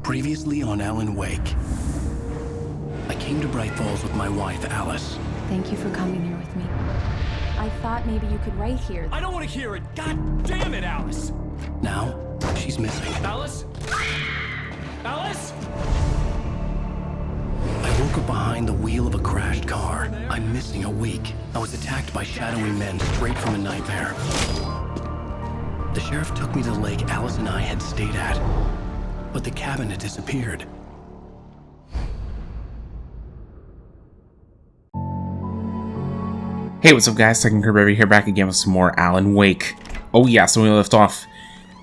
Previously on Alan Wake. I came to Bright Falls with my wife, Alice. Thank you for coming here with me. I thought maybe you could write here. I don't want to hear it! God damn it, Alice! Now, she's missing. Alice? Alice? I woke up behind the wheel of a crashed car. I'm missing a week. I was attacked by shadowy men straight from a nightmare. The sheriff took me to the lake Alice and I had stayed at, but the cabin had disappeared. Hey, what's up guys, Second Curve here, back again with some more Alan Wake. Oh yeah, so when we left off,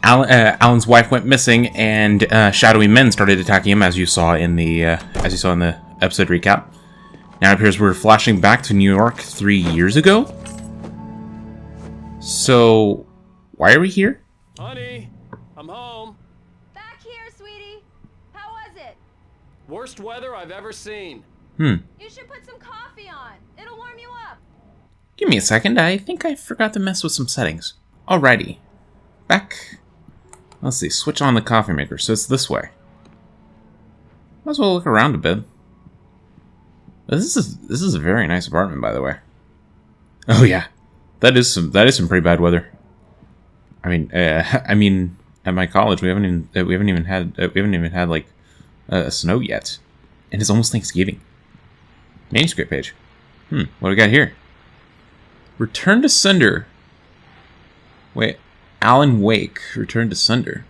Alan's wife went missing, and shadowy men started attacking him, as you saw in the episode recap. Now it appears we're flashing back to New York 3 years ago. So, why are we here? Honey, I'm home. Back here, sweetie. How was it? Worst weather I've ever seen. You should put some coffee on. It'll warm you up. Give me a second, I think I forgot to mess with some settings. Alrighty. Back. Let's see, switch on the coffee maker, so it's this way. Might as well look around a bit. This is a very nice apartment, by the way. Oh yeah, that is some pretty bad weather. I mean, at my college we haven't even had like snow yet, and it's almost Thanksgiving. Manuscript page. What do we got here? Return to sender. Wait, Alan Wake. Return to sender.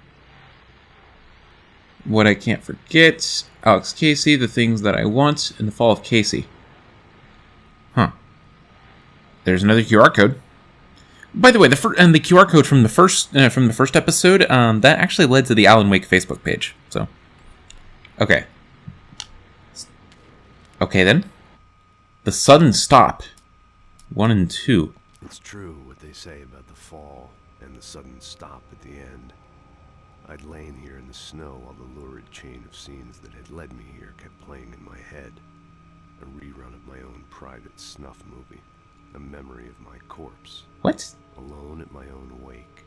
What I can't forget. Alex Casey. The things that I want. In the fall of Casey. Huh. There's another QR code. By the way, the QR code from the first episode, that actually led to the Alan Wake Facebook page. So, okay. Okay then. The sudden stop. 1 and 2. It's true what they say about the fall and the sudden stop at the end. I'd lain here in the snow while the lurid chain of scenes that had led me here kept playing in my head. A rerun of my own private snuff movie. A memory of my corpse. What? Alone at my own wake.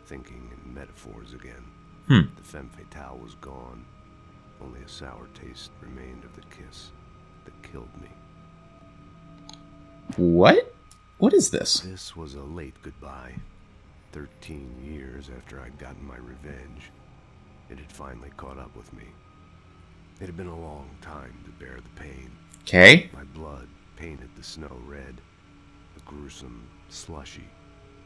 Thinking in metaphors again. The femme fatale was gone. Only a sour taste remained of the kiss that killed me. What? What is this? This was a late goodbye. 13 years after I'd gotten my revenge, it had finally caught up with me. It had been a long time to bear the pain. Okay. My blood painted the snow red. A gruesome slushy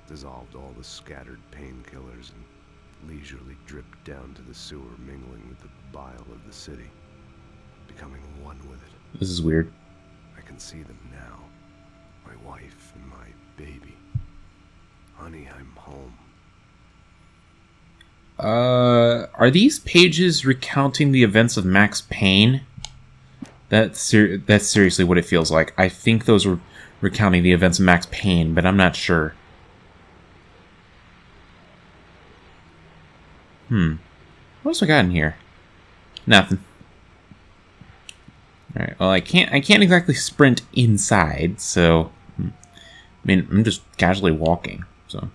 dissolved all the scattered painkillers and leisurely dripped down to the sewer, mingling with the bile of the city, becoming one with it. This is weird. I can see them now. My wife and my baby. Honey, I'm home. Are these pages recounting the events of Max Payne? That's seriously what it feels like. I think those were recounting the events of Max Payne, but I'm not sure. What else we got in here? Nothing. Alright, well I can't exactly sprint inside, so I mean, I'm just casually walking, so.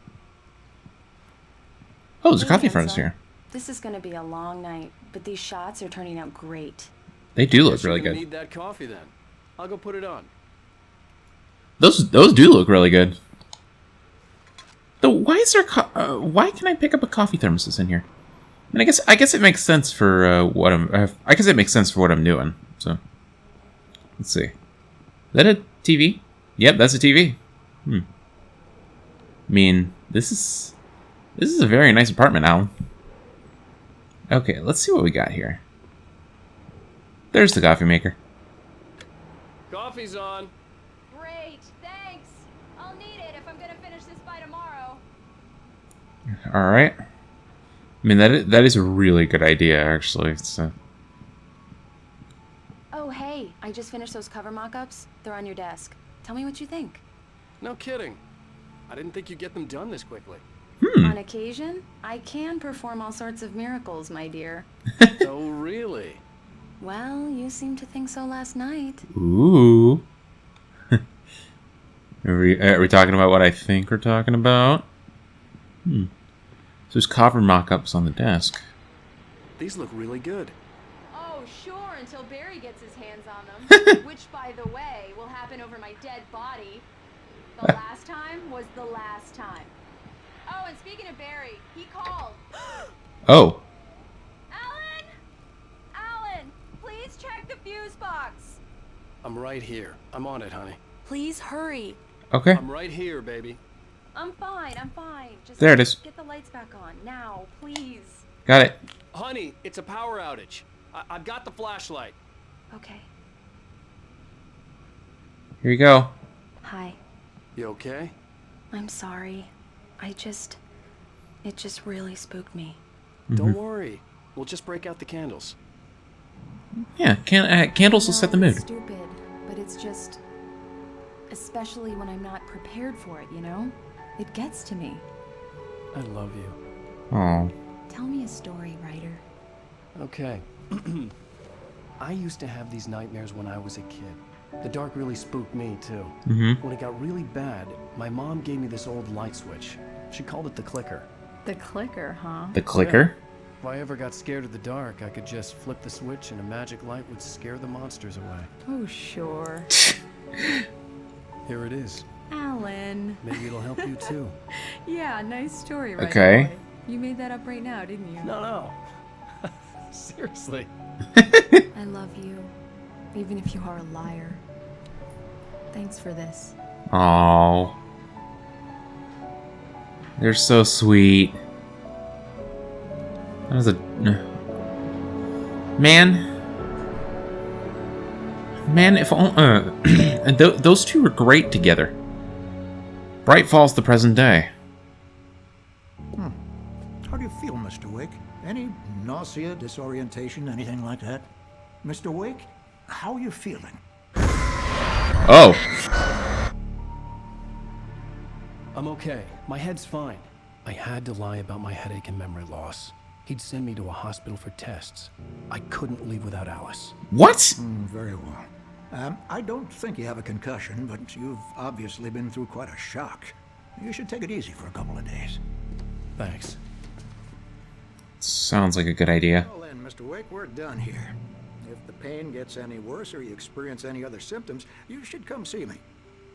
Oh, there's a coffee furnace here. This is going to be a long night, but these shots are turning out great. They do look really good. Need that coffee then. I'll go put it on. Those do look really good. Though, why is there why can I pick up a coffee thermos in here? I mean, I guess it makes sense for what I'm doing. So, let's see. Is that a TV? Yep, that's a TV. I mean, this is a very nice apartment, Alan. Okay, let's see what we got here. There's the coffee maker. Coffee's on. Great, thanks. I'll need it if I'm gonna finish this by tomorrow. All right. I mean, that is a really good idea, actually. It's, Oh, hey, I just finished those cover mock-ups. They're on your desk. Tell me what you think. No kidding. I didn't think you'd get them done this quickly. On occasion, I can perform all sorts of miracles, my dear. Oh, really? Well, you seemed to think so last night. Ooh. Are we talking about what I think we're talking about? So there's cover mock-ups on the desk. These look really good. Oh, sure, until Barry gets his hands on them. Which, by the way, will happen over my dead body. The last time was the last time. Oh, and speaking of Barry, he called. Oh. Alan! Alan, please check the fuse box. I'm right here. I'm on it, honey. Please hurry. Okay. I'm right here, baby. I'm fine, I'm fine. Just There it is. get the lights back on, now, please. Got it. Honey, it's a power outage. I've got the flashlight. Okay. Here you go. Hi. You okay? I'm sorry. It just really spooked me. Don't worry. We'll just break out the candles. Yeah, candles will set the No, mood. it's stupid, but it's just... Especially when I'm not prepared for it, you know? It gets to me. I love you. Oh. Tell me a story, writer. Okay. I used to have these nightmares when I was a kid. The dark really spooked me, too. When it got really bad, my mom gave me this old light switch. She called it the clicker. The clicker, huh? The clicker? If I ever got scared of the dark, I could just flip the switch and a magic light would scare the monsters away. Oh, sure. Here it is. Alan. Maybe it'll help you, too. Yeah, nice story, right? Okay. Boy. You made that up right now, didn't you? No. Seriously. I love you, even if you are a liar. Thanks for this. Oh. They're so sweet. That was a... Man, if those two were great together. Bright Falls the present day. How do you feel, Mr. Wake? Any nausea, disorientation, anything like that? Mr. Wake, how are you feeling? Oh. I'm okay. My head's fine. I had to lie about my headache and memory loss. He'd send me to a hospital for tests. I couldn't leave without Alice. What? Very well. I don't think you have a concussion, but you've obviously been through quite a shock. You should take it easy for a couple of days. Thanks. Sounds like a good idea. Well then, Mr. Wake, we're done here. If the pain gets any worse or you experience any other symptoms, you should come see me.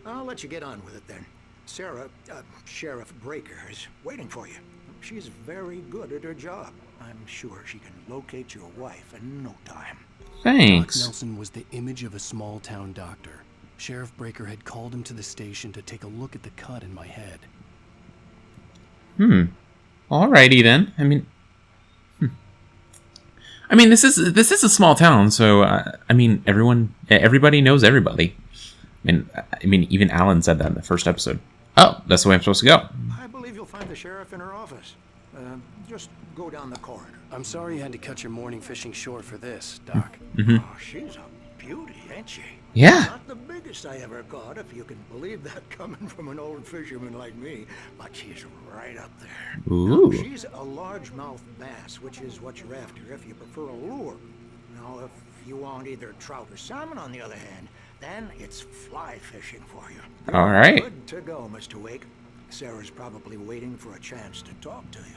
I'll let you get on with it then. Sarah, Sheriff Breaker, is waiting for you. She's very good at her job. I'm sure she can locate your wife in no time. Thanks. Doc Nelson was the image of a small-town doctor. Sheriff Breaker had called him to the station to take a look at the cut in my head. Alrighty then. I mean, this is a small town, so everybody knows everybody. I mean, even Alan said that in the first episode. Oh, that's the way I'm supposed to go. I believe you'll find the sheriff in her office. Just go down the corridor. I'm sorry you had to cut your morning fishing short for this, Doc. Oh, she's a beauty, ain't she? Yeah. Not the biggest I ever caught, if you can believe that coming from an old fisherman like me, but she's right up there. Ooh. Now, she's a largemouth bass, which is what you're after if you prefer a lure. Now, if you want either trout or salmon, on the other hand, then it's fly fishing for you. All right. Good to go, Mr. Wake. Sarah's probably waiting for a chance to talk to you.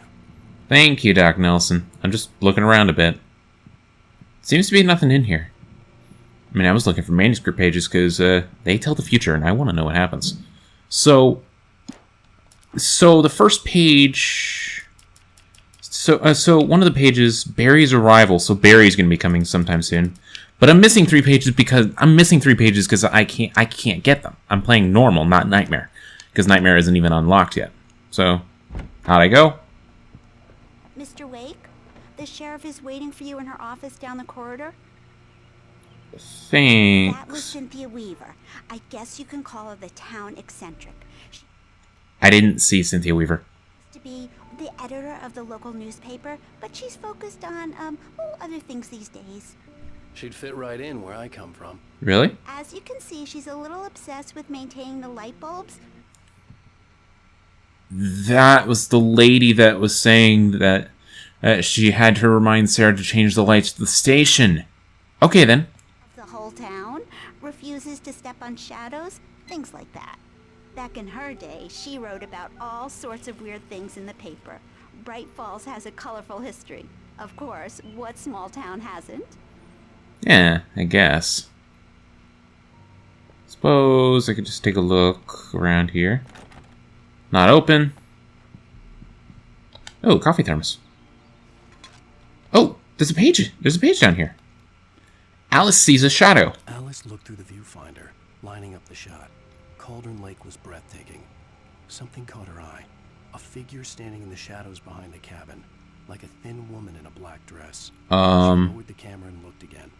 Thank you, Doc Nelson. I'm just looking around a bit. Seems to be nothing in here. I mean, I was looking for manuscript pages because they tell the future, and I want to know what happens. So the first page. So one of the pages, Barry's arrival. So Barry's going to be coming sometime soon. But I'm missing 3 pages because I can't get them. I'm playing normal, not Nightmare, because Nightmare isn't even unlocked yet. So, how'd I go? Mr. Wake, the sheriff is waiting for you in her office down the corridor. Thanks. That was Cynthia Weaver. I guess you can call her the town eccentric. She I didn't see Cynthia Weaver. used to be the editor of the local newspaper, but she's focused on other things these days. She'd fit right in where I come from. Really? As you can see, she's a little obsessed with maintaining the light bulbs. That was the lady that was saying that she had to remind Sarah to change the lights at the station. Okay, then. The whole town refuses to step on shadows, things like that. Back in her day, she wrote about all sorts of weird things in the paper. Bright Falls has a colorful history. Of course, what small town hasn't? Yeah, I guess. Suppose I could just take a look around here. Not open. Oh, coffee thermos. Oh, there's a page. There's a page down here. Alice sees a shadow. Alice looked through the viewfinder, lining up the shot. Cauldron Lake was breathtaking. Something caught her eye. A figure standing in the shadows behind the cabin, like a thin woman in a black dress. She lowered the camera and looked again.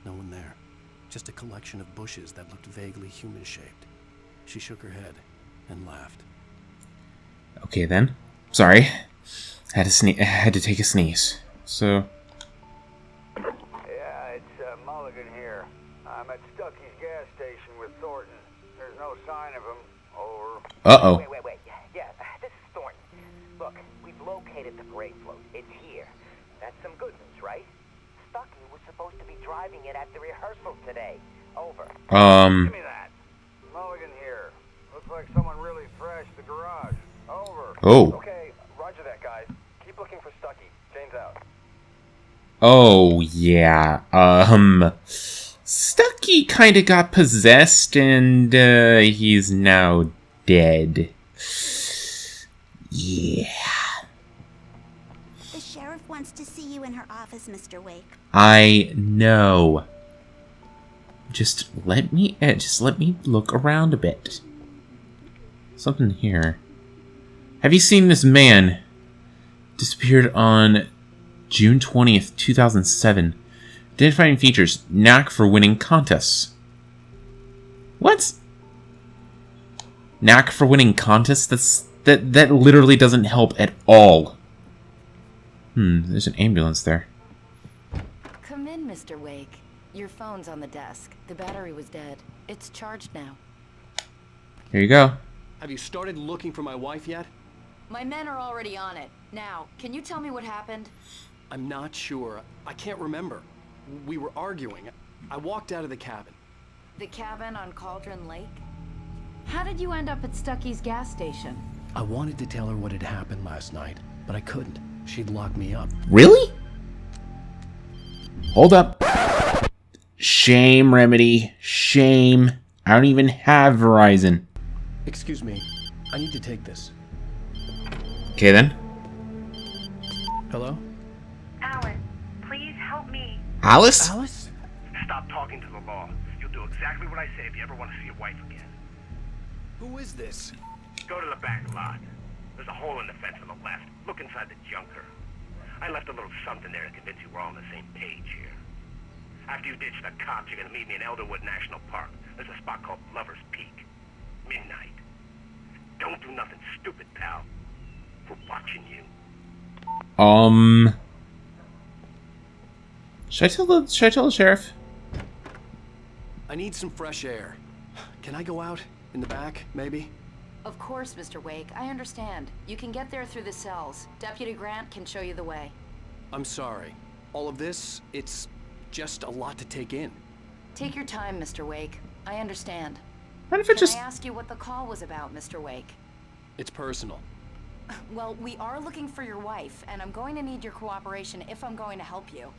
No one there. Just a collection of bushes that looked vaguely human-shaped. She shook her head and laughed. Okay then. Sorry. I had to take a sneeze. So. Yeah, it's Mulligan here. I'm at Stucky's gas station with Thornton. There's no sign of him. Over. Uh-oh. Wait. Yeah, this is Thornton. Look, we've located the parade float. It's here. That's some good news, right? Stucky was supposed to be driving it at the rehearsal today. Over. Give me that. Mulligan here. Looks like someone really thrashed the garage. Over. Oh. Okay, roger that, guys. Keep looking for Stucky. Jane's out. Oh, yeah. Stucky kinda got possessed and, he's now dead. Yeah. The sheriff wants to see you in her office, Mr. Wake. I know. Just let me look around a bit. Something here. Have you seen this man? Disappeared on June 20th, 2007. Identifying features: knack for winning contests. What? Knack for winning contests? That literally doesn't help at all. There's an ambulance there. Come in, Mr. Wake. Your phone's on the desk. The battery was dead. It's charged now. Here you go. Have you started looking for my wife yet? My men are already on it. Now, can you tell me what happened? I'm not sure. I can't remember. We were arguing. I walked out of the cabin. The cabin on Cauldron Lake? How did you end up at Stucky's gas station? I wanted to tell her what had happened last night, but I couldn't. She'd lock me up. Really? Hold up. Shame, Remedy. Shame. I don't even have Verizon. Excuse me. I need to take this. Okay then. Hello? Alan, please help me. Alice? Alice? Stop talking to the law. You'll do exactly what I say if you ever want to see your wife again. Who is this? Go to the back lot. There's a hole in the fence on the left. Look inside the junker. I left a little something there to convince you we're all on the same page here. After you ditch the cops, you're gonna meet me in Elderwood National Park. There's a spot called Lover's Peak. Midnight. Don't do nothing stupid, pal. We're watching you. Should I tell the sheriff? I need some fresh air. Can I go out? In the back, maybe? Of course, Mr. Wake. I understand. You can get there through the cells. Deputy Grant can show you the way. I'm sorry. All of this, it's just a lot to take in. Take your time, Mr. Wake. I understand. What if it just... Can I ask you what the call was about, Mr. Wake? It's personal. Well, we are looking for your wife, and I'm going to need your cooperation if I'm going to help you.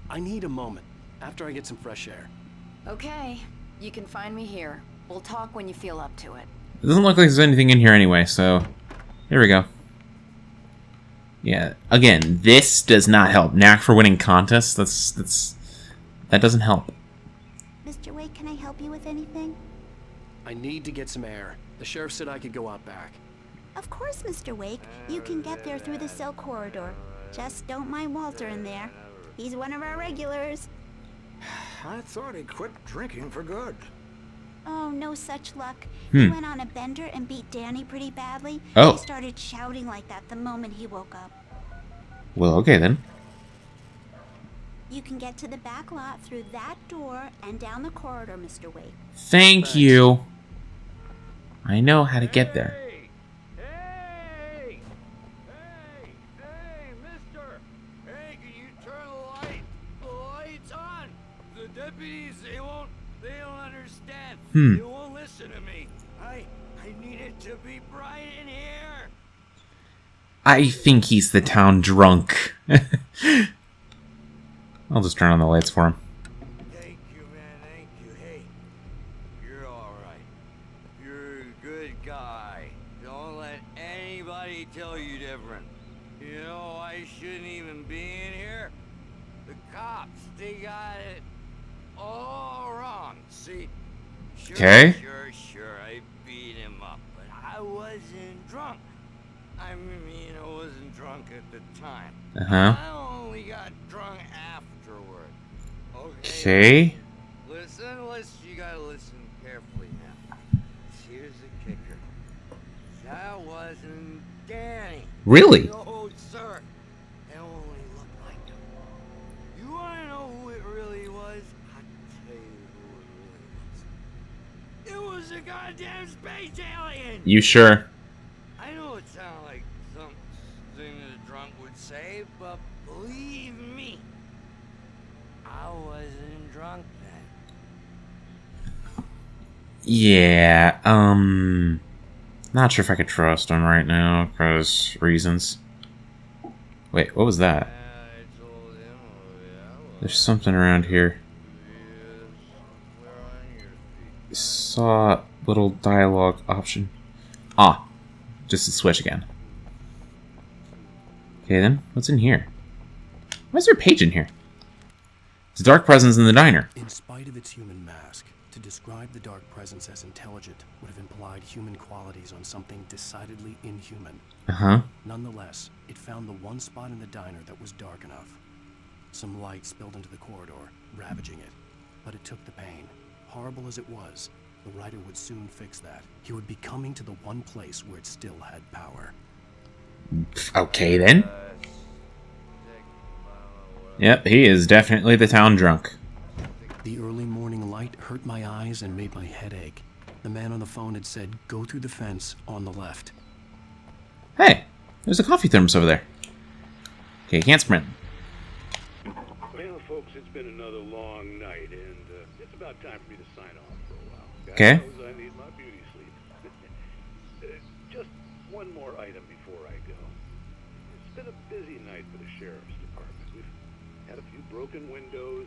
I need a moment, after I get some fresh air. Okay. You can find me here. We'll talk when you feel up to it. It doesn't look like there's anything in here anyway, so... Here we go. Yeah, again, this does not help. Knack for winning contests, that doesn't help. Mr. Wake, can I help you with anything? I need to get some air. The sheriff said I could go out back. Of course, Mr. Wake. You can get there through the cell corridor. Just don't mind Walter in there. He's one of our regulars. I thought he quit drinking for good. Oh, no such luck. He went on a bender and beat Danny pretty badly. He started shouting like that the moment he woke up. Well, okay then. You can get to the back lot through that door and down the corridor, Mr. Wake. Thanks. You. I know how to get there. Hey, mister! Hey, can you turn the light? The light's on! The deputies, they don't understand. They won't listen to me. I need it to be bright in here. I think he's the town drunk. I'll just turn on the lights for him. Thank you, man. Thank you. Hey, you're all right. You're a good guy. Don't let anybody tell you different. You know, I shouldn't even be in here. The cops, they got it all wrong. See? Sure, sure, I beat him up, but I wasn't drunk. I mean, I wasn't drunk at the time. Uh-huh. I only got drunk afterward. Okay. Listen, you gotta listen carefully now. Here's the kicker. That wasn't Danny. Really? No, sir. It only looked like him. You wanna know who it really was? I'll tell you who it really was. It was a goddamn space alien! You sure? I know it sounds like something that a drunk would say, but believe me, I wasn't drunk then. Yeah, not sure if I could trust him right now, because reasons. Wait, what was that? There's something around here. Saw little dialogue option. Ah, just a switch again. Okay then, what's in here? Why is there a page in here? It's a dark presence in the diner. In spite of its human mask, to describe the dark presence as intelligent would have implied human qualities on something decidedly inhuman. Uh-huh. Nonetheless, it found the one spot in the diner that was dark enough. Some light spilled into the corridor, ravaging it. But it took the pain. Horrible as it was, the writer would soon fix that. He would be coming to the one place where it still had power. Okay then. Yep, he is definitely the town drunk. The early morning light hurt my eyes and made my head ache. The man on the phone had said, go through the fence on the left. Hey, there's a coffee thermos over there. Okay, can't sprint. Well, folks, it's been another long night, and it's about time for me to sign off for a while. Okay. God knows I need my beauty sleep. Just one more item before I go. It's been a busy night for the sheriff's department. We've had a few broken windows,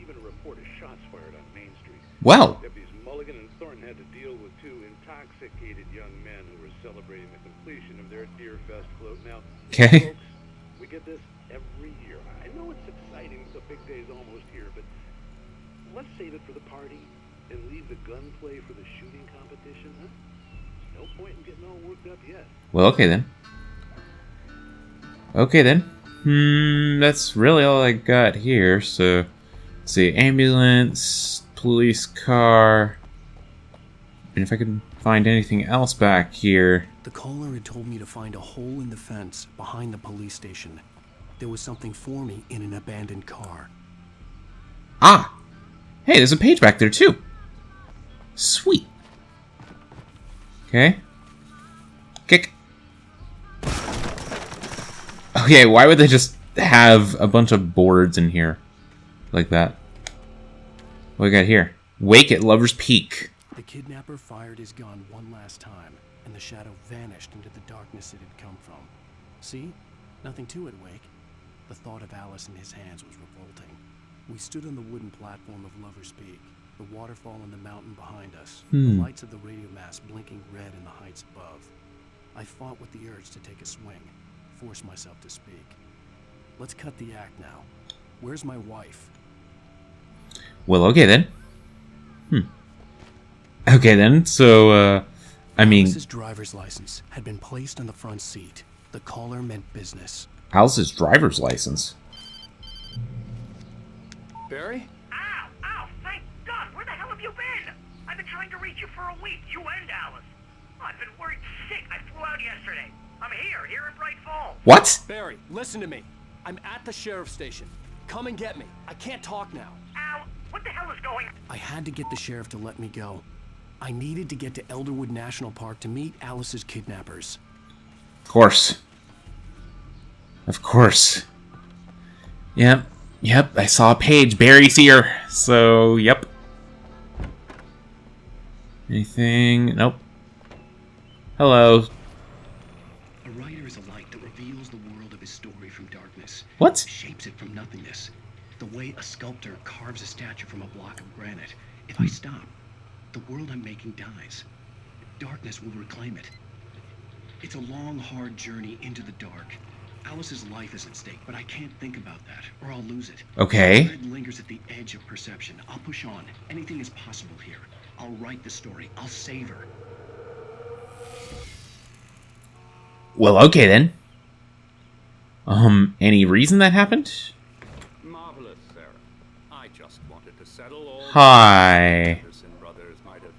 even a report of shots fired on Main Street. Wow. Deputies Mulligan and Thornton had to deal with two intoxicated young men who were celebrating the completion of their Deer Fest float. Now, Okay. folks, we get this every year. I know it's exciting, the big day's almost here, but let's save it for the party and leave the gunplay for the shooting competition, huh? There's no point in getting all worked up yet. Well, okay then. Okay then. That's really all I got here, so... Let's see, ambulance, police car... And if I can find anything else back here... The caller had told me to find a hole in the fence behind the police station. There was something for me in an abandoned car. Ah! Hey, there's a page back there too! Sweet! Okay. Kick. Okay, why would they just have a bunch of boards in here? Like that. What we got here? Wake at Lover's Peak. The kidnapper fired his gun one last time, and the shadow vanished into the darkness it had come from. See? Nothing to it, Wake. The thought of Alice in his hands was revolting. We stood on the wooden platform of Lover's Peak, the waterfall in the mountain behind us, the lights of the radio mast blinking red in the heights above. I fought with the urge to take a swing, force myself to speak. Let's cut the act now. Where's my wife? Well, okay then. Okay then, so, I mean... Alice's driver's license had been placed on the front seat. The caller meant business. Alice's driver's license? Barry? Ow! Ow! Thank God! Where the hell have you been? I've been trying to reach you for a week, you and Alice. I've been worried sick. I flew out yesterday. I'm here in Bright Falls. What? Barry, listen to me. I'm at the sheriff's station. Come and get me. I can't talk now. Ow! What the hell is going on? I had to get the sheriff to let me go. I needed to get to Elderwood National Park to meet Alice's kidnappers. Of course. Of course. Yep. I saw a page. Barry's here. So, yep. Anything? Nope. Hello. A writer is a light that What? Shapes it from nothingness. The way a sculptor carves a statue from a block of granite. If I stop, the world I'm making dies. Darkness will reclaim it. It's a long, hard journey into the dark. Alice's life is at stake, but I can't think about that, or I'll lose it. Okay. Dread lingers at the edge of perception. I'll push on. Anything is possible here. I'll write the story. I'll save her. Well, okay then. Any reason that happened? Marvelous, Sarah. I just wanted to settle all Hi. Anderson brothers might have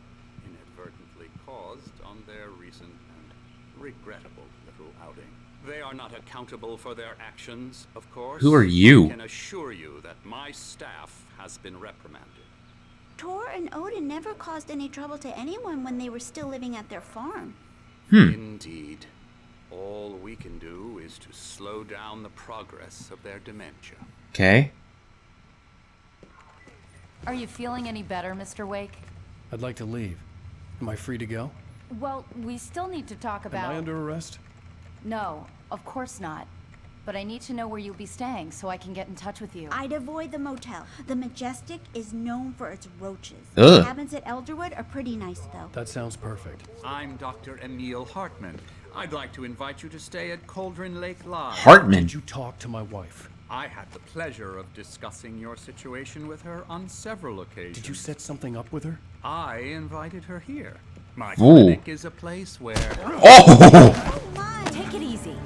inadvertently caused on their recent and regrettable little outing. They are not accountable for their actions, of course. Who are you? I can assure you that my staff has been reprimanded. Tor and Odin never caused any trouble to anyone when they were still living at their farm. Indeed. All we can do is to slow down the progress of their dementia. Okay. Are you feeling any better, Mr. Wake? I'd like to leave. Am I free to go? Well, we still need to talk about... Am I under arrest? No, of course not. But I need to know where you'll be staying so I can get in touch with you. I'd avoid the motel. The Majestic is known for its roaches. Ugh. The cabins at Elderwood are pretty nice, though. That sounds perfect. I'm Dr. Emil Hartman. I'd like to invite you to stay at Cauldron Lake Lodge. Hartman. Did you talk to my wife? I had the pleasure of discussing your situation with her on several occasions. Did you set something up with her? I invited her here. My Ooh. clinic is a place where... Oh! Take it easy.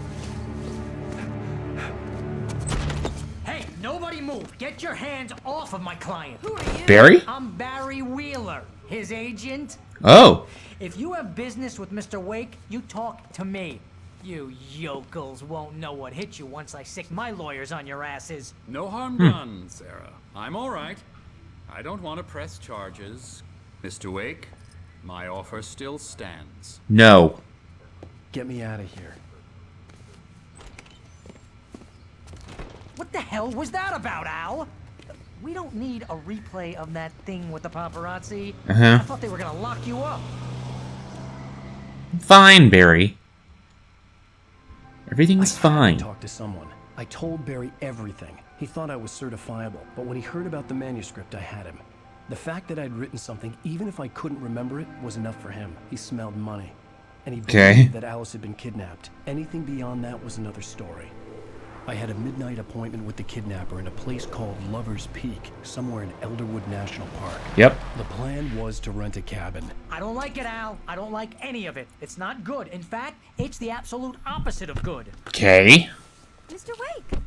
Hey, nobody move. Get your hands off of my client. Who are you? Barry? I'm Barry Wheeler, his agent. Oh. If you have business with Mr. Wake, you talk to me. You yokels won't know what hit you once I sick my lawyers on your asses. No harm done, Sarah. I'm all right. I don't want to press charges. Mr. Wake, my offer still stands. No. Get me out of here. What the hell was that about, Al? We don't need a replay of that thing with the paparazzi. Uh-huh. I thought they were gonna lock you up. Fine, Barry. Everything's fine. I talked to someone. I told Barry everything. He thought I was certifiable, but when he heard about the manuscript, I had him. The fact that I'd written something, even if I couldn't remember it, was enough for him. He smelled money. And he believed that Alice had been kidnapped. Anything beyond that was another story. I had a midnight appointment with the kidnapper in a place called Lover's Peak, somewhere in Elderwood National Park. Yep. The plan was to rent a cabin. I don't like it, Al. I don't like any of it. It's not good. In fact, it's the absolute opposite of good. Okay. Mr. Wake!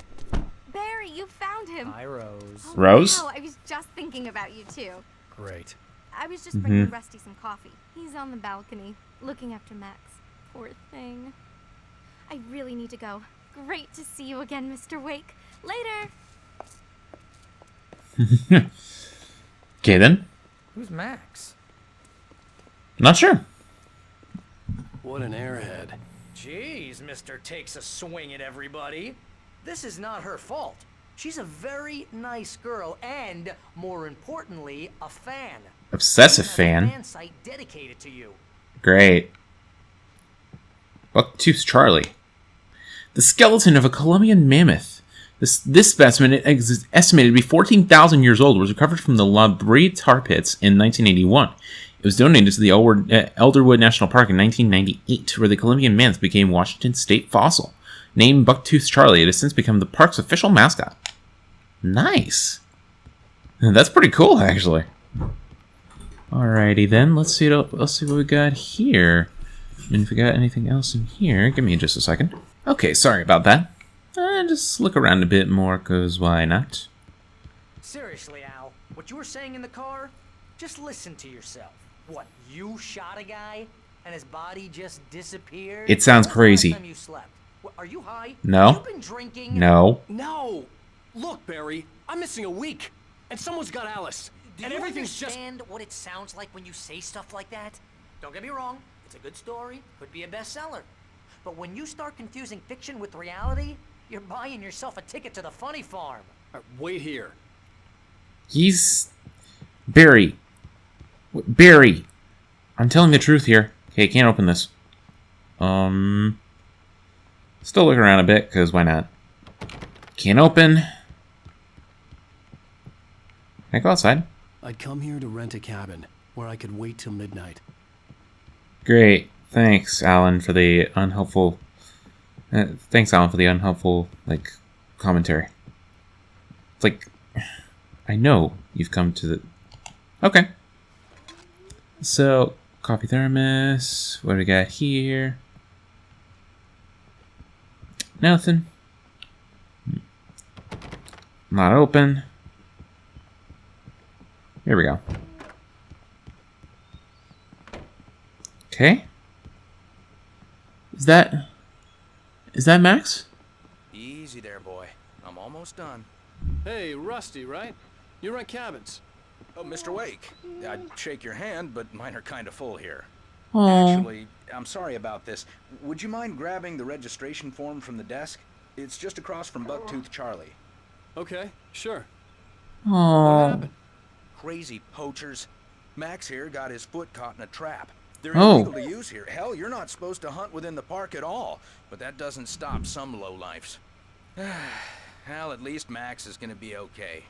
Barry, you found him. Hi, Rose. Oh, Rose? wow, I was just thinking about you, too. Great. I was just bringing Rusty some coffee. He's on the balcony, looking after Max. Poor thing. I really need to go. Great to see you again, Mr. Wake. Later! Okay, then. Who's Max? Not sure. What an airhead. Jeez, Mr. Takes a swing at everybody. This is not her fault. She's a very nice girl and, more importantly, a fan. Obsessive A fan. fan site dedicated to you. Great. Bucktooth Charlie. The skeleton of a Colombian mammoth. This specimen, estimated to be 14,000 years old, was recovered from the La Brea tar pits in 1981. It was donated to the Elderwood National Park in 1998, where the Colombian mammoth became Washington State fossil. Named Bucktooth Charlie, it has since become the park's official mascot. Nice. That's pretty cool, actually. Alrighty then, let's see what we got here. And if we got anything else in here, give me just a second. Okay, sorry about that. Just look around a bit more, cause why not? Seriously, Al, what you were saying in the car? Just listen to yourself. What, you shot a guy and his body just disappeared? It sounds crazy. Last time you slept? What, are you high? No. You've been drinking? No. No! Look, Barry, I'm missing a week, and someone's got Alice. Do you understand what it sounds like when you say stuff like that? Don't get me wrong, it's a good story, could be a bestseller. But when you start confusing fiction with reality, you're buying yourself a ticket to the funny farm. Wait here. He's... Barry. Barry. I'm telling the truth here. Okay, can't open this. Still look around a bit, because why not? Can't open. Can I go outside? I'd come here to rent a cabin where I could wait till midnight. Great. Thanks, Alan, for the unhelpful... thanks, Alan, for the unhelpful, like, commentary. It's like, I know you've come to the... Okay. So, coffee thermos. What do we got here? Nothing. Not open. Here we go. Okay. Is that Max? Easy there, boy. I'm almost done. Hey, Rusty, right? You rent cabins. Oh, Mr. Wake. I'd shake your hand, but mine are kind of full here. Aww. Actually, I'm sorry about this. Would you mind grabbing the registration form from the desk? It's just across from Bucktooth Charlie. Okay, sure. Aww. What happened? Crazy poachers. Max here got his foot caught in a trap. They're Oh. illegal to use here. Hell, you're not supposed to hunt within the park at all. But that doesn't stop some lowlifes. Well, at least Max is gonna be okay.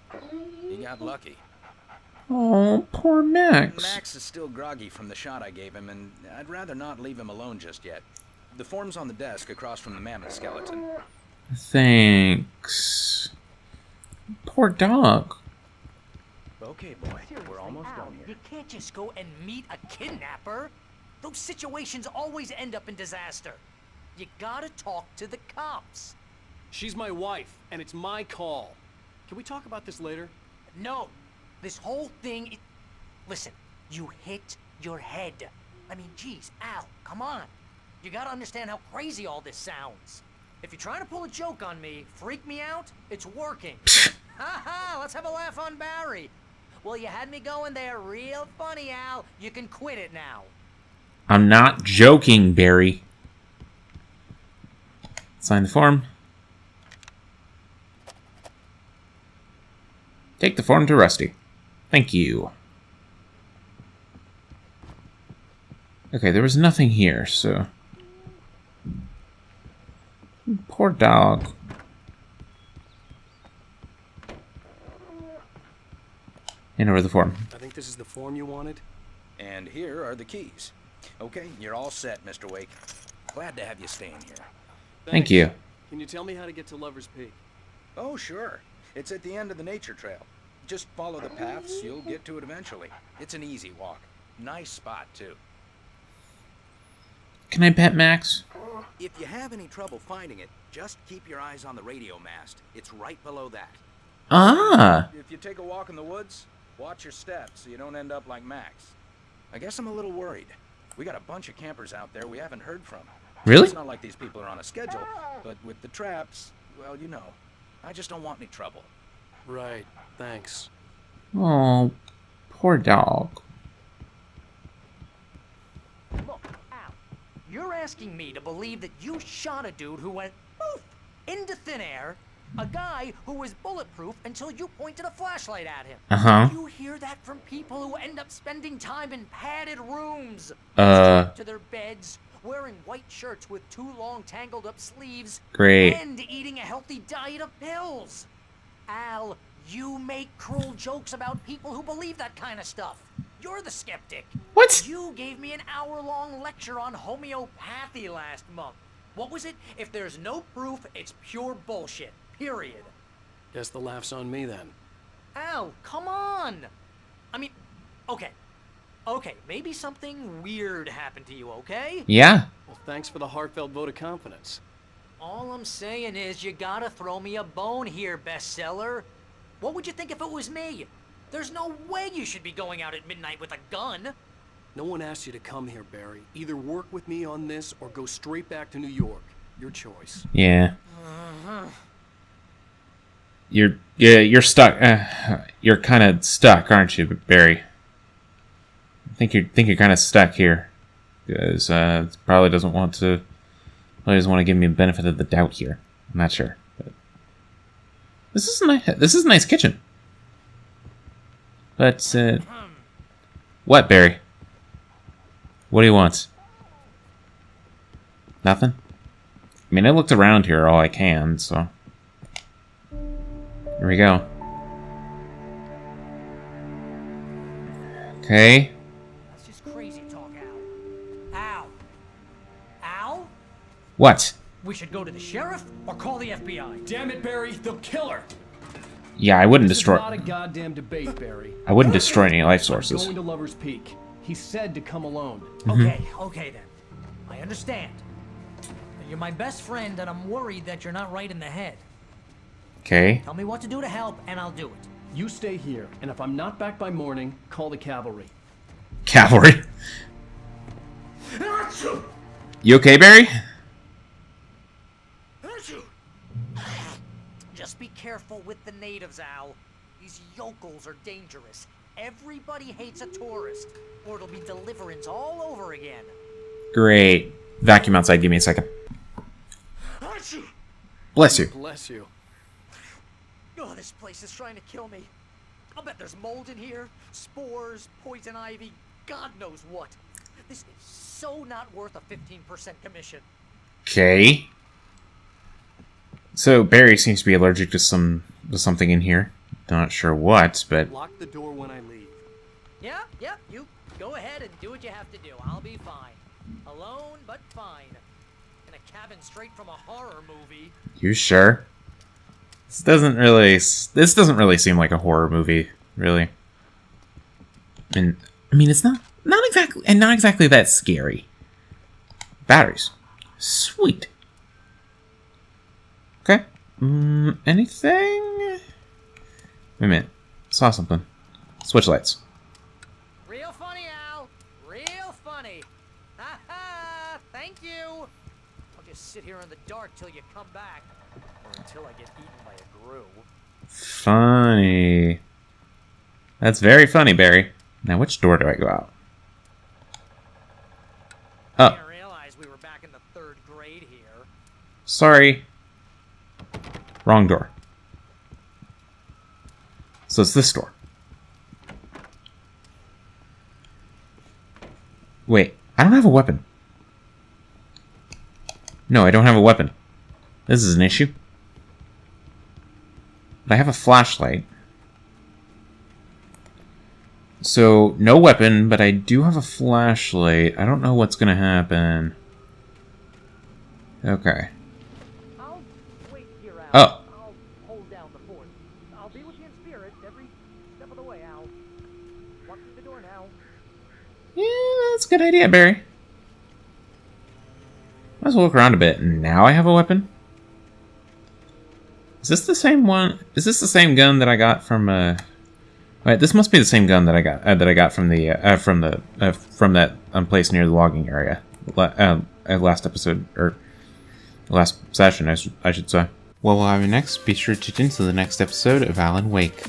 He got lucky. Oh, poor Max. Max is still groggy from the shot I gave him, and I'd rather not leave him alone just yet. The form's on the desk across from the mammoth skeleton. Thanks. Poor dog. Okay, boy, we're almost done here. You can't just go and meet a kidnapper. Those situations always end up in disaster. You gotta talk to the cops. She's my wife, and it's my call. Can we talk about this later? No, this whole thing... Listen, you hit your head. I mean, geez, Al, come on. You gotta understand how crazy all this sounds. If you're trying to pull a joke on me, freak me out, it's working. Ha-ha, let's have a laugh on Barry. Well, you had me going there real funny, Al. You can quit it now. I'm not joking, Barry. Sign the form. Take the form to Rusty. Thank you. Okay, there was nothing here, so... Poor dog. Hand over the form. I think this is the form you wanted. And here are the keys. Okay, you're all set, Mr. Wake. Glad to have you staying here. Thank you. Can you tell me how to get to Lover's Peak? Oh, sure. It's at the end of the nature trail. Just follow the paths, you'll get to it eventually. It's an easy walk. Nice spot, too. Can I pet Max? If you have any trouble finding it, just keep your eyes on the radio mast. It's right below that. Ah! If you take a walk in the woods, watch your steps so you don't end up like Max. I guess I'm a little worried. We got a bunch of campers out there we haven't heard from. Really? It's not like these people are on a schedule, but with the traps, well, you know. I just don't want any trouble. Right, thanks. Oh, poor dog. Look, Al, you're asking me to believe that you shot a dude who went poof into thin air, a guy who was bulletproof until you pointed a flashlight at him. Uh-huh. You hear that from people who end up spending time in padded rooms, Uh. to their beds, wearing white shirts with too long tangled up sleeves, Great. and eating a healthy diet of pills. Al, you make cruel jokes about people who believe that kind of stuff. You're the skeptic. What? You gave me an hour-long lecture on homeopathy last month. What was it? If there's no proof, it's pure bullshit. Period. Guess the laugh's on me then. Al, come on. I mean, okay. Okay, maybe something weird happened to you, okay? Yeah. Well, thanks for the heartfelt vote of confidence. All I'm saying is you gotta throw me a bone here, bestseller. What would you think if it was me? There's no way you should be going out at midnight with a gun. No one asked you to come here, Barry. Either work with me on this or go straight back to New York. Your choice. Yeah. Uh-huh. You're stuck. You're kind of stuck, aren't you, Barry? I think you're kind of stuck here, because probably doesn't want to give me the benefit of the doubt here. I'm not sure. But this is nice. This is a nice kitchen. But what, Barry? What do you want? Nothing? I mean, I looked around here all I can, so... Here we go. Okay. That's just crazy talk, Al. Al? What? We should go to the sheriff or call the FBI. Damn it, Barry, they'll kill her. Yeah, I wouldn't This destroy. is not a goddamn debate, Barry. I wouldn't destroy any life sources. I'm going to Lover's Peak. He said to come alone. Okay then. I understand. You're my best friend, and I'm worried that you're not right in the head. Okay. Tell me what to do to help, and I'll do it. You stay here, and if I'm not back by morning, call the cavalry. Cavalry. You okay, Barry? Just be careful with the natives, Al. These yokels are dangerous. Everybody hates a tourist, or it'll be deliverance all over again. Great. Vacuum outside. Give me a second. Bless you. Bless you. Oh, this place is trying to kill me. I'll bet there's mold in here, spores, poison ivy, God knows what. This is so not worth a 15% commission. Okay. So Barry seems to be allergic to something in here. Not sure what, but Lock the door when I leave. Yeah, you go ahead and do what you have to do. I'll be fine. Alone, but fine. In a cabin straight from a horror movie. you sure? This doesn't really seem like a horror movie, really. And I mean, it's not exactly that scary. Batteries, sweet. Okay. Anything? Wait a minute. Saw something. Switch lights. Real funny, Al. Real funny. Ha ha! Thank you. I'll just sit here in the dark till you come back, or until I get eaten by a grue. Funny. That's very funny, Barry. Now, which door do I go out? Oh. I didn't realize we were back in the 3rd grade here. Sorry. Wrong door. So it's this door. Wait, I don't have a weapon. No, I don't have a weapon. This is an issue. But I have a flashlight. So, no weapon, but I do have a flashlight. I don't know what's gonna happen. Okay. I'll wait here, Al. Oh. I'll hold down the fort. I'll be with you in spirit every step of the way, Al. Walk through the door now. Yeah, that's a good idea, Barry. Might as well look around a bit. Now I have a weapon. Is this the same one? Is this the same gun that I got from? Wait, this must be the same gun that I got from that place near the logging area. Last episode or last session, I should say. What will happen next? Be sure to tune in to the next episode of Alan Wake.